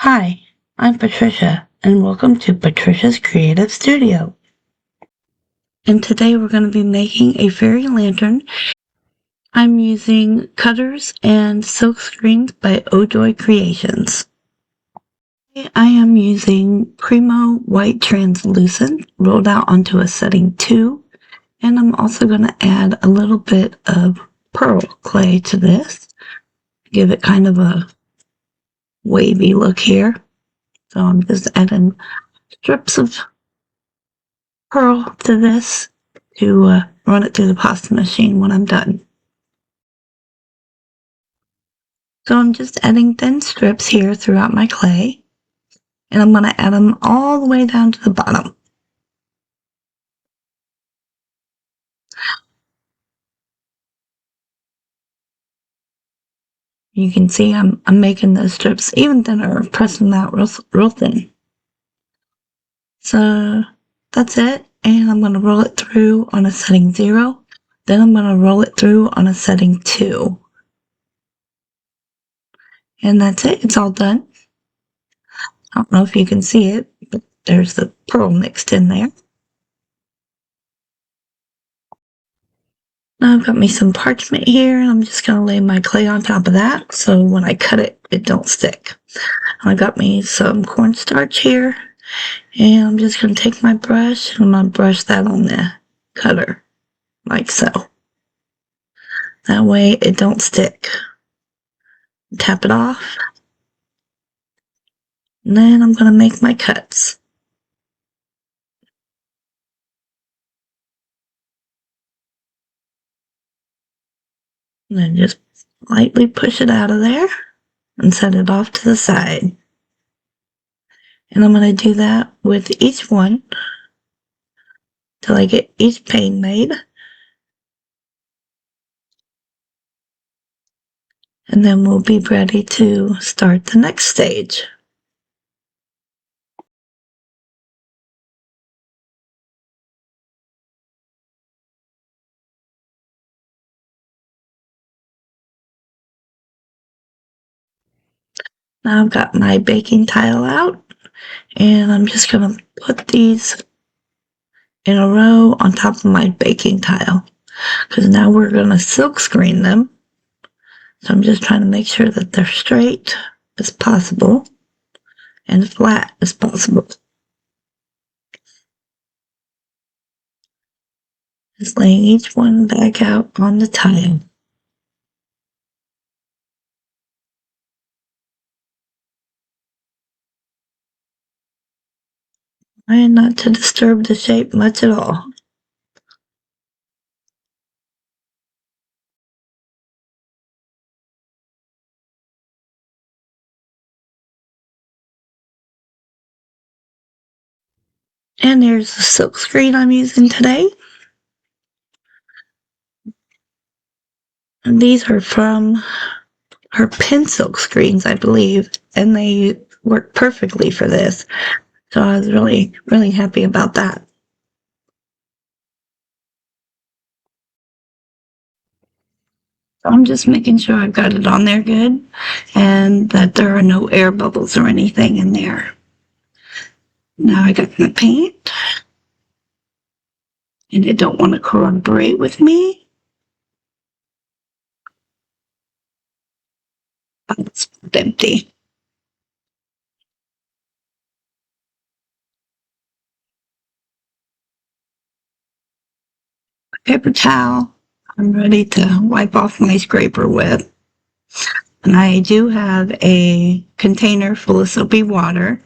Hi, I'm Patricia, and welcome to Patricia's Creative Studio. And today we're going to be making a fairy lantern. I'm using cutters and silk screens by Ojoy Creations. I am using Primo White Translucent rolled out onto a setting 2, and I'm also going to add a little bit of pearl clay to this, give it kind of a wavy look here. So I'm just adding strips of pearl to this to run it through the pasta machine when I'm done. So I'm just adding thin strips here throughout my clay, and I'm going to add them all the way down to the bottom. You can see I'm making those strips even thinner, pressing them out real thin. So that's it, and I'm going to roll it through on a setting 0. Then I'm going to roll it through on a setting 2. And that's it, it's all done. I don't know if you can see it, but there's the pearl mixed in there. Now I've got me some parchment here, and I'm just going to lay my clay on top of that so when I cut it, it don't stick. I got me some cornstarch here, and I'm just going to take my brush and I'm going to brush that on the cutter, like so. That way it don't stick. Tap it off, and then I'm going to make my cuts. And then just lightly push it out of there and set it off to the side. And I'm going to do that with each one till I get each pane made. And then we'll be ready to start the next stage. Now I've got my baking tile out, and I'm just going to put these in a row on top of my baking tile, because now we're going to silk screen them. So I'm just trying to make sure that they're straight as possible and flat as possible. Just laying each one back out on the tile. Trying not to disturb the shape much at all. And there's the silk screen I'm using today. And these are from her pin silk screens, I believe, and they work perfectly for this. So I was really, really happy about that. I'm just making sure I've got it on there good and that there are no air bubbles or anything in there. Now I got my paint, and it don't want to cooperate with me. It's empty. Paper towel I'm ready to wipe off my scraper with. And I do have a container full of soapy water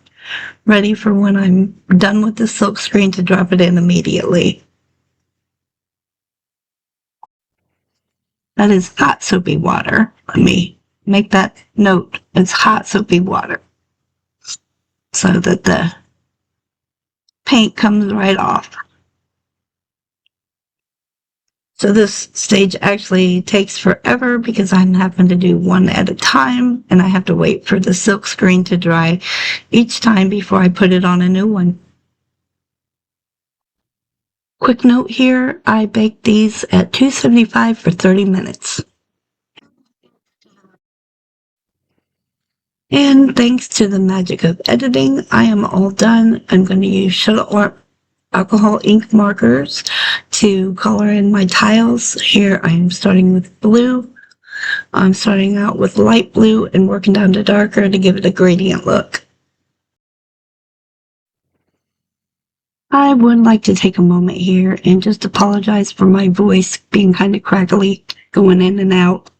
ready for when I'm done with the silk screen to drop it in immediately. That is hot soapy water. Let me make that note. It's hot soapy water so that the paint comes right off. So this stage actually takes forever because I'm having to do one at a time, and I have to wait for the silk screen to dry each time before I put it on a new one. Quick note here, I baked these at 275 for 30 minutes. And thanks to the magic of editing, I am all done. I'm going to use Shuttle alcohol ink markers to color in my tiles. Here I am starting with blue. I'm starting out with light blue and working down to darker to give it a gradient look. I would like to take a moment here and just apologize for my voice being kind of crackly, going in and out,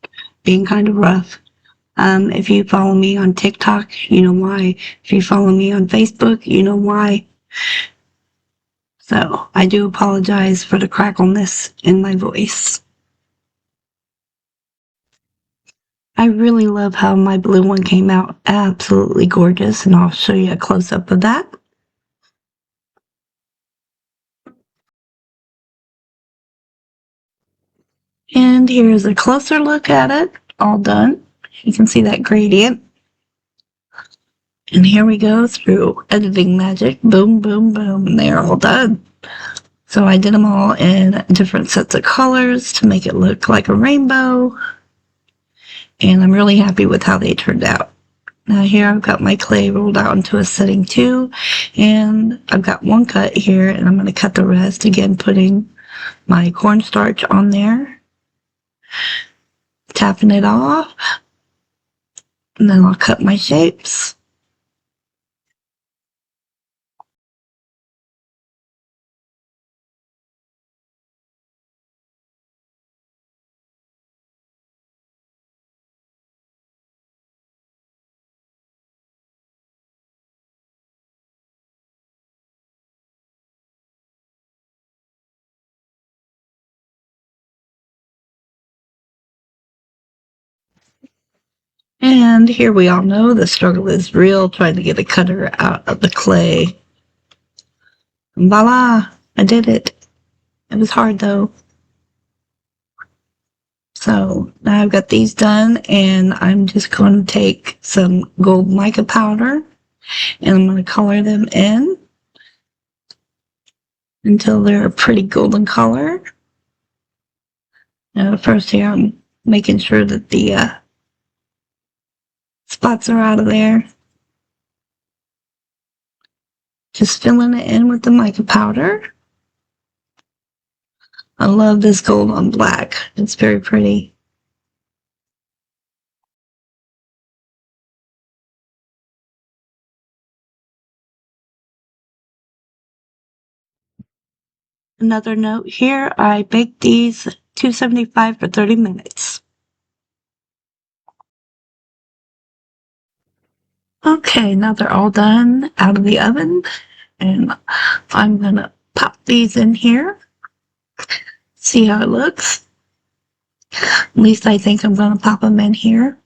being kind of rough. If you follow me on TikTok, you know why. If you follow me on Facebook, you know why. So I do apologize for the crackleness in my voice. I really love how my blue one came out absolutely gorgeous, and I'll show you a close-up of that. And here's a closer look at it, all done. You can see that gradient. And here we go through editing magic. Boom, boom, boom, and they're all done. So I did them all in different sets of colors to make it look like a rainbow. And I'm really happy with how they turned out. Now here I've got my clay rolled out into a setting 2, and I've got one cut here, and I'm going to cut the rest, again putting my cornstarch on there, tapping it off, and then I'll cut my shapes. And here we all know the struggle is real, trying to get a cutter out of the clay. And voila, I did it. It was hard though. So now I've got these done, and I'm just going to take some gold mica powder, and I'm going to color them in until they're a pretty golden color. Now first here I'm making sure that the spots are out of there. Just filling it in with the mica powder. I love this gold on black. It's very pretty. Another note here, I baked these 275 for 30 minutes. Okay, now they're all done out of the oven, and I'm gonna pop these in here. See how it looks. At least I think I'm gonna pop them in here.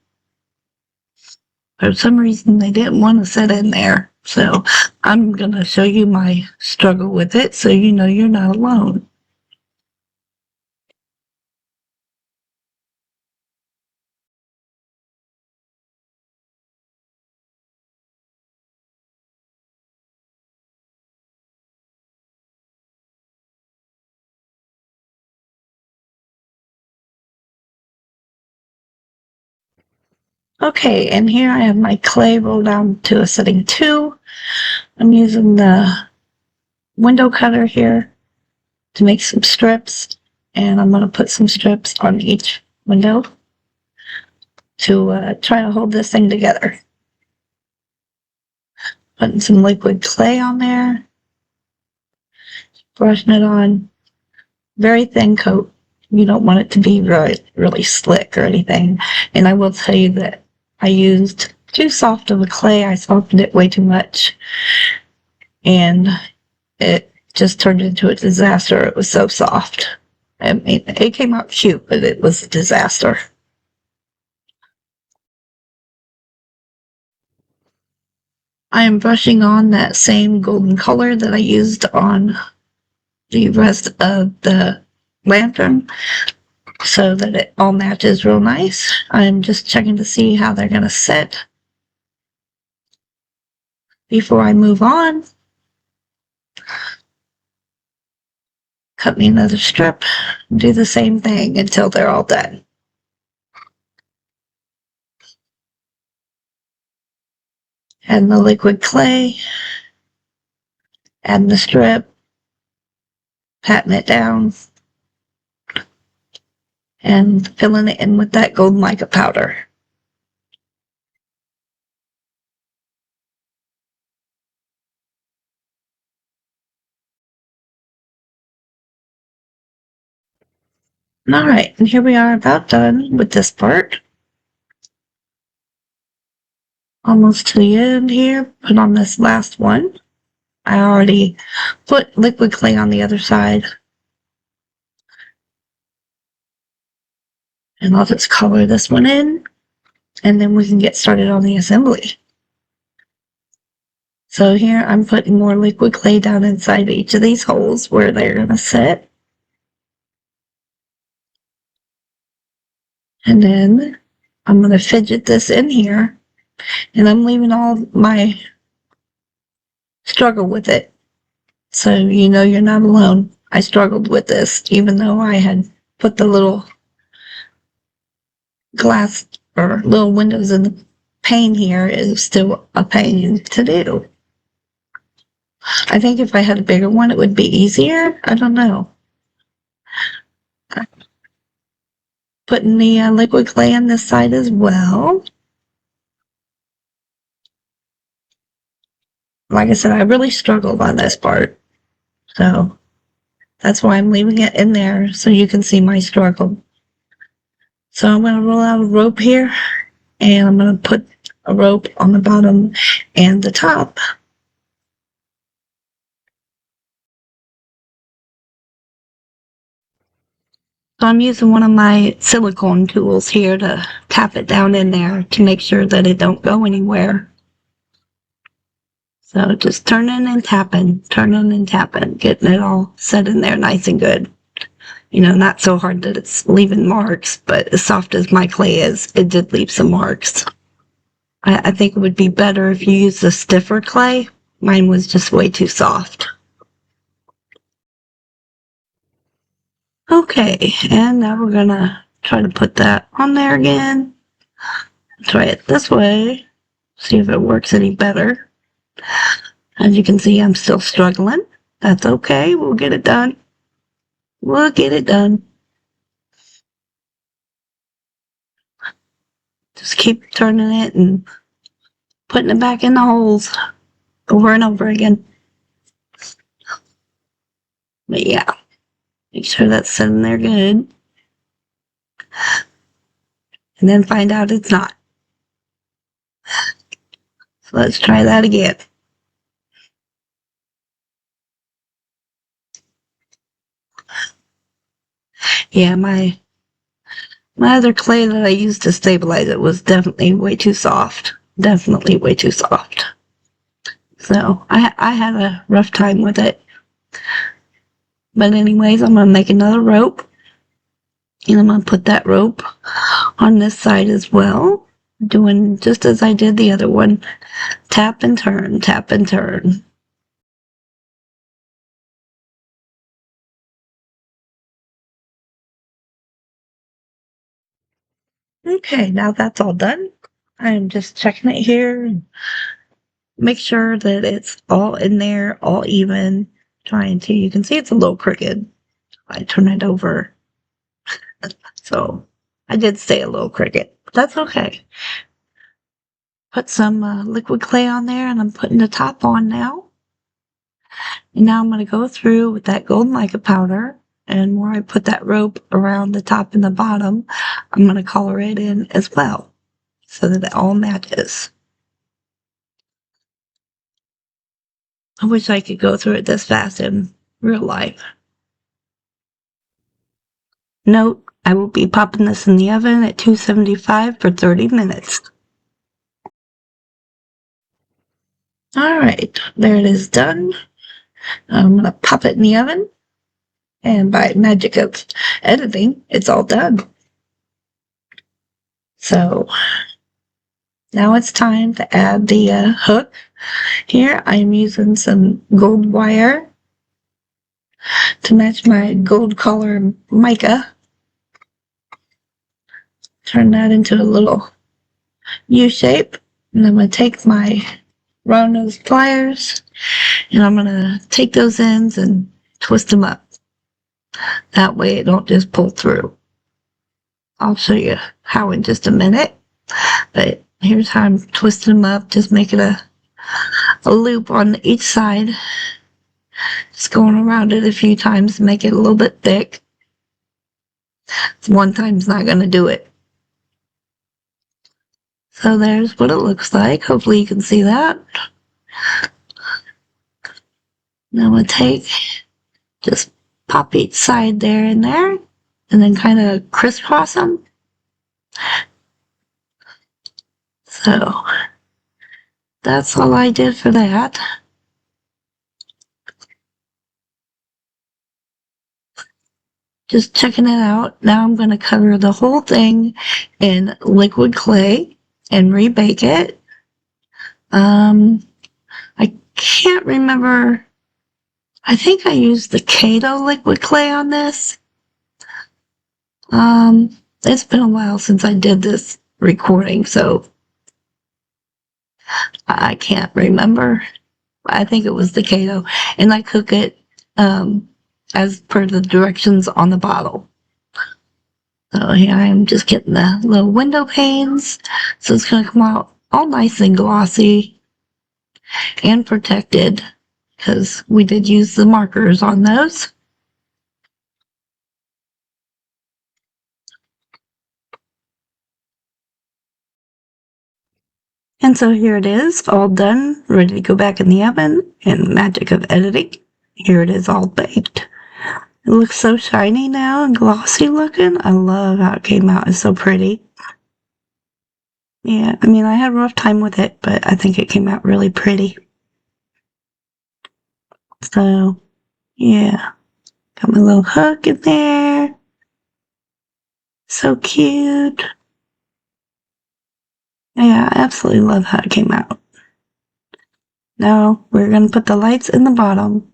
For some reason, they didn't want to sit in there. So I'm gonna show you my struggle with it so you know you're not alone. Okay, and here I have my clay rolled down to a setting 2. I'm using the window cutter here to make some strips, and I'm going to put some strips on each window to try to hold this thing together. Putting some liquid clay on there, brushing it on, very thin coat. You don't want it to be really slick or anything. And I will tell you that I used too soft of a clay. I softened it way too much, and it just turned into a disaster. It was so soft. I mean, it came out cute, but it was a disaster. I am brushing on that same golden color that I used on the rest of the lantern so that it all matches real nice. I'm just checking to see how they're going to sit before I move on. Cut me another strip, do the same thing until they're all done. adding the liquid clay, adding the strip, patting it down, and filling it in with that gold mica powder. Alright, and here we are about done with this part. Almost to the end here. Put on this last one. I already put liquid clay on the other side. And I'll just color this one in, and then we can get started on the assembly. So here I'm putting more liquid clay down inside each of these holes where they're going to sit. And then I'm going to fidget this in here, and I'm leaving all my struggle with it. So you know you're not alone. I struggled with this, even though I had put the little glass or little windows in the pane here. Is still a pain to do. I think if I had a bigger one, it would be easier. I don't know. Putting the liquid clay on this side as well. Like I said, I really struggled on this part. So that's why I'm leaving it in there so you can see my struggle. So I'm going to roll out a rope here, and I'm going to put a rope on the bottom and the top. So I'm using one of my silicone tools here to tap it down in there to make sure that it don't go anywhere. So just turning and tapping, getting it all set in there nice and good. You know, not so hard that it's leaving marks, but as soft as my clay is, it did leave some marks. I think it would be better if you used a stiffer clay. Mine was just way too soft. Okay, and now we're gonna try to put that on there again. Try it this way, see if it works any better. As you can see, I'm still struggling. That's okay, we'll get it done. We'll get it done. Just keep turning it and putting it back in the holes over and over again. But yeah, make sure that's sitting there good. And then find out it's not. So let's try that again. Yeah, my other clay that I used to stabilize it was definitely way too soft. Definitely way too soft. So I had a rough time with it. But anyways, I'm going to make another rope. And I'm going to put that rope on this side as well. Doing just as I did the other one. Tap and turn, tap and turn. Okay, now that's all done. I'm just checking it here and make sure that it's all in there, all even. Trying to, you can see it's a little crooked. I turn it over. So I did stay a little crooked, but that's okay. Put some liquid clay on there, and I'm putting the top on now. And now I'm going to go through with that gold mica powder, and where I put that rope around the top and the bottom, I'm going to color it in as well so that it all matches. I wish I could go through it this fast in real life. Note, I will be popping this in the oven at 275 for 30 minutes. Alright, there it is done. I'm going to pop it in the oven. And by magic of editing, it's all done. So now it's time to add the hook. Here I'm using some gold wire to match my gold color mica. Turn that into a little U shape. And I'm going to take my round nose pliers, and I'm going to take those ends and twist them up. That way it don't just pull through. I'll show you how in just a minute, but here's how I'm twisting them up. Just making a loop on each side. Just going around it a few times to make it a little bit thick. One time's not going to do it. So there's what it looks like. Hopefully you can see that. Now I'm going to just pop each side there and there, and then kind of crisscross them. So that's all I did for that. Just checking it out. Now I'm going to cover the whole thing in liquid clay and rebake it. I can't remember. I think I used the Kato liquid clay on this. It's been a while since I did this recording, so I can't remember. I think it was the Kato, and I cook it as per the directions on the bottle. So here I am just getting the little window panes, so it's going to come out all nice and glossy and protected, because we did use the markers on those. And so here it is, all done, ready to go back in the oven, and magic of editing, here it is all baked. It looks so shiny now and glossy looking. I love how it came out. It's so pretty. Yeah, I mean, I had a rough time with it, but I think it came out really pretty. So, yeah. Got my little hook in there. So cute. Yeah, I absolutely love how it came out. Now, we're going to put the lights in the bottom.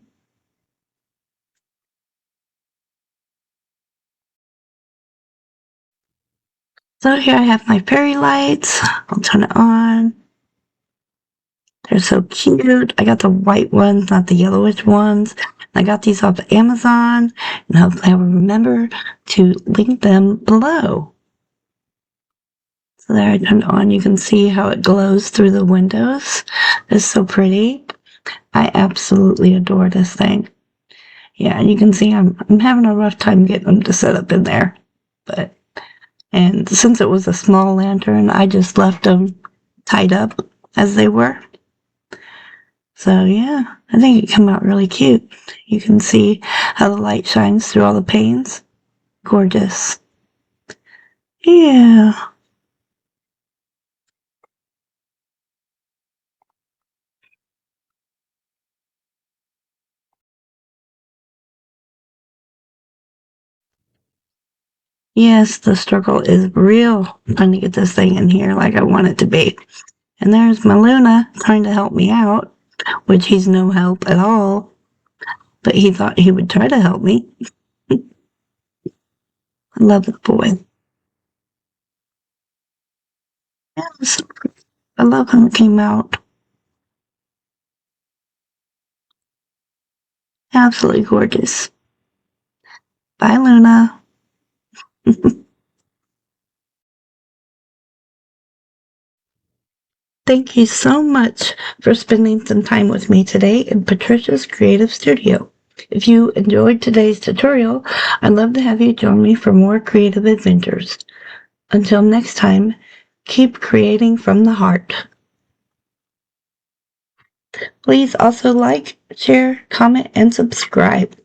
So here I have my fairy lights. I'll turn it on. They're so cute. I got the white ones, not the yellowish ones. I got these off of Amazon, and hopefully I will remember to link them below. So there, I turned it on. You can see how it glows through the windows. It's so pretty. I absolutely adore this thing. Yeah, you can see I'm having a rough time getting them to set up in there. And since it was a small lantern, I just left them tied up as they were. So yeah, I think it came out really cute. You can see how the light shines through all the panes. Gorgeous. Yeah. Yes, the struggle is real trying to get this thing in here like I want it to be. And there's my Luna trying to help me out, which he's no help at all. But he thought he would try to help me. I love the boy. Yes, I love how it came out. Absolutely gorgeous. Bye, Luna. Thank you so much for spending some time with me today in Patricia's Creative Studio. If you enjoyed today's tutorial, I'd love to have you join me for more creative adventures. Until next time, keep creating from the heart. Please also like, share, comment, and subscribe.